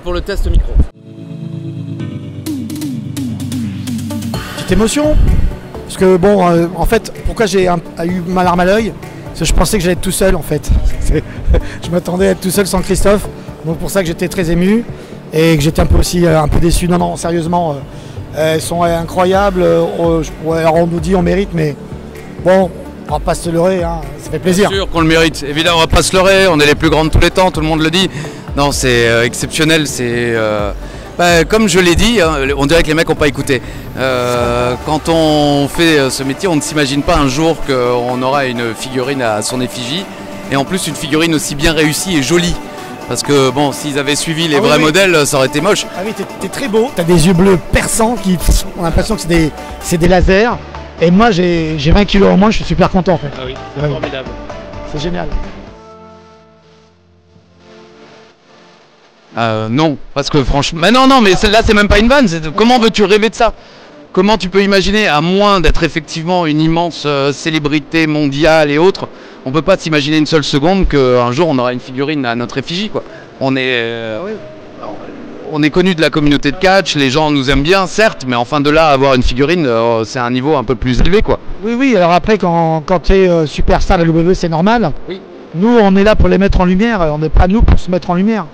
pour le test micro. Petite émotion. Parce que bon, en fait, pourquoi j'ai eu ma larme à l'œil? Parce que je pensais que j'allais être tout seul en fait. Je m'attendais à être tout seul sans Christophe. Donc pour ça que j'étais très ému. Et que j'étais un peu aussi un peu déçu. Non, non, sérieusement, elles sont incroyables. Alors on nous dit on mérite, mais bon, on va pas se leurrer, hein, ça fait plaisir. Bien sûr qu'on le mérite. Évidemment, on va pas se leurrer. On est les plus grands de tous les temps, tout le monde le dit. Non, c'est exceptionnel. C'est comme je l'ai dit, hein, on dirait que les mecs n'ont pas écouté. Quand on fait ce métier, on ne s'imagine pas un jour qu'on aura une figurine à son effigie. Et en plus, une figurine aussi bien réussie et jolie. Parce que bon, s'ils avaient suivi les vrais modèles, ça aurait été moche. Ah oui, t'es très beau. T'as des yeux bleus perçants qui ont l'impression que c'est des lasers. Et moi, j'ai 20 kilos en moins, je suis super content en fait. Ah oui, c'est formidable. C'est génial. Non, parce que franchement... Mais non, mais là, c'est même pas une vanne. Comment veux-tu rêver de ça? Comment tu peux imaginer, à moins d'être effectivement une immense célébrité mondiale et autres, on peut pas s'imaginer une seule seconde qu'un jour on aura une figurine à notre effigie, quoi. On est connu de la communauté de catch, les gens nous aiment bien, certes, mais enfin de là à avoir une figurine, c'est un niveau un peu plus élevé, quoi. Oui, alors après, quand tu es superstar de la WWE, c'est normal. Oui. Nous, on est là pour les mettre en lumière, on n'est pas nous pour se mettre en lumière.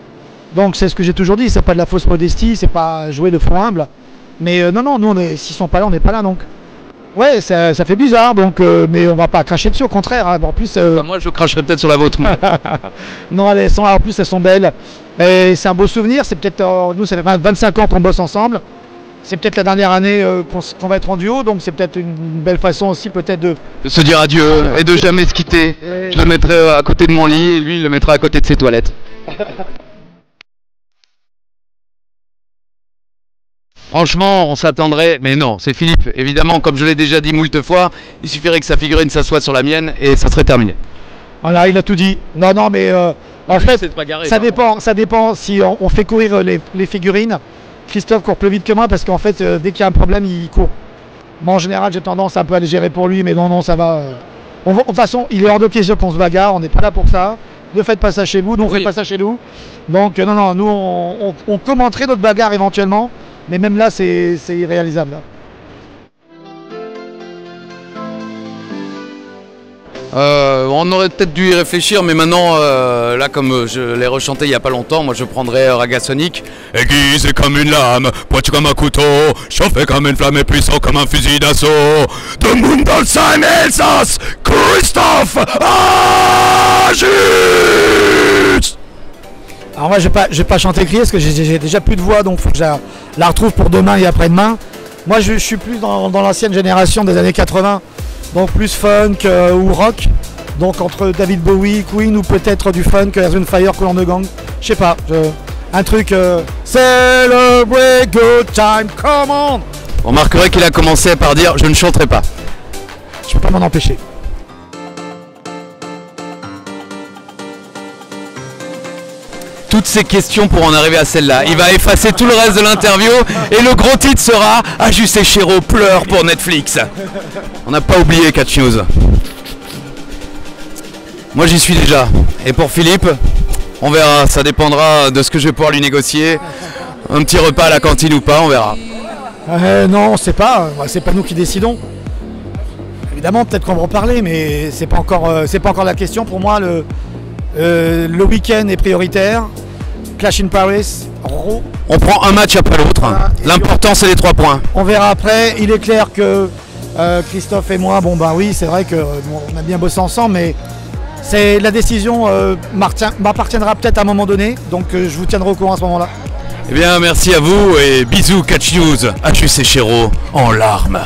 Donc c'est ce que j'ai toujours dit, c'est pas de la fausse modestie, c'est pas jouer de fond humble. Mais non, nous, s'ils sont pas là, on n'est pas là, donc. Ouais, ça fait bizarre, donc, mais on va pas cracher dessus, au contraire. Hein. En plus, moi, je cracherais peut-être sur la vôtre. non, en plus, elles sont belles. C'est un beau souvenir. C'est peut-être, nous, ça fait 25 ans qu'on bosse ensemble. C'est peut-être la dernière année qu'on va être en duo, donc c'est peut-être une belle façon aussi, peut-être de se dire adieu et de jamais se quitter. Je le mettrai à côté de mon lit et lui, il le mettra à côté de ses toilettes. Franchement, on s'attendrait, mais non, c'est Philippe. Évidemment, comme je l'ai déjà dit moult fois, il suffirait que sa figurine s'assoie sur la mienne et ça serait terminé. Voilà, il a tout dit. Non, mais en fait, ça dépend si on fait courir les figurines. Christophe court plus vite que moi parce qu'en fait, dès qu'il y a un problème, il court. Moi, en général, j'ai tendance un peu à les gérer pour lui, mais non, ça va. De toute façon, il est hors de question qu'on se bagarre, on n'est pas là pour ça. Ne faites pas ça chez vous, nous on fait pas ça chez nous. Donc, non, nous, on commenterait notre bagarre éventuellement. Mais même là, c'est irréalisable. Là. On aurait peut-être dû y réfléchir, mais maintenant, là, comme je l'ai rechanté il n'y a pas longtemps, moi je prendrais Ragasonic. Aiguisé comme une lame, pointu comme un couteau, chauffé comme une flamme et puissant comme un fusil d'assaut. De Mundolsheim, Elsass, Christophe Ajus. Alors moi je vais pas chanter crier parce que j'ai déjà plus de voix, donc il faut que je la retrouve pour demain et après-demain. Moi je suis plus dans l'ancienne génération des années 80, donc plus funk ou rock. Donc entre David Bowie, Queen ou peut-être du funk, Earth Wind Fire, Kool and the Gang. Je sais pas, un truc Celebrate good time, come on. On remarquerait qu'il a commencé par dire je ne chanterai pas. Je peux pas m'en empêcher. Toutes ces questions pour en arriver à celle-là. Il va effacer tout le reste de l'interview et le gros titre sera Ajus Echero pleure pour Netflix. On n'a pas oublié Catch News. Moi j'y suis déjà. Et pour Philippe, on verra. Ça dépendra de ce que je vais pouvoir lui négocier. Un petit repas à la cantine ou pas, on verra. Non, on sait pas. C'est pas nous qui décidons. Évidemment, peut-être qu'on va en parler, mais c'est pas encore la question. Pour moi, le week-end est prioritaire. Clash in Paris. On prend un match après l'autre. Voilà. L'important c'est les 3 points. On verra après. Il est clair que Christophe et moi, oui, c'est vrai qu'on a bien bossé ensemble, mais la décision m'appartiendra peut-être à un moment donné. Donc je vous tiendrai au courant à ce moment-là. Eh bien, merci à vous et bisous Catch News. Ajus Echero en larmes.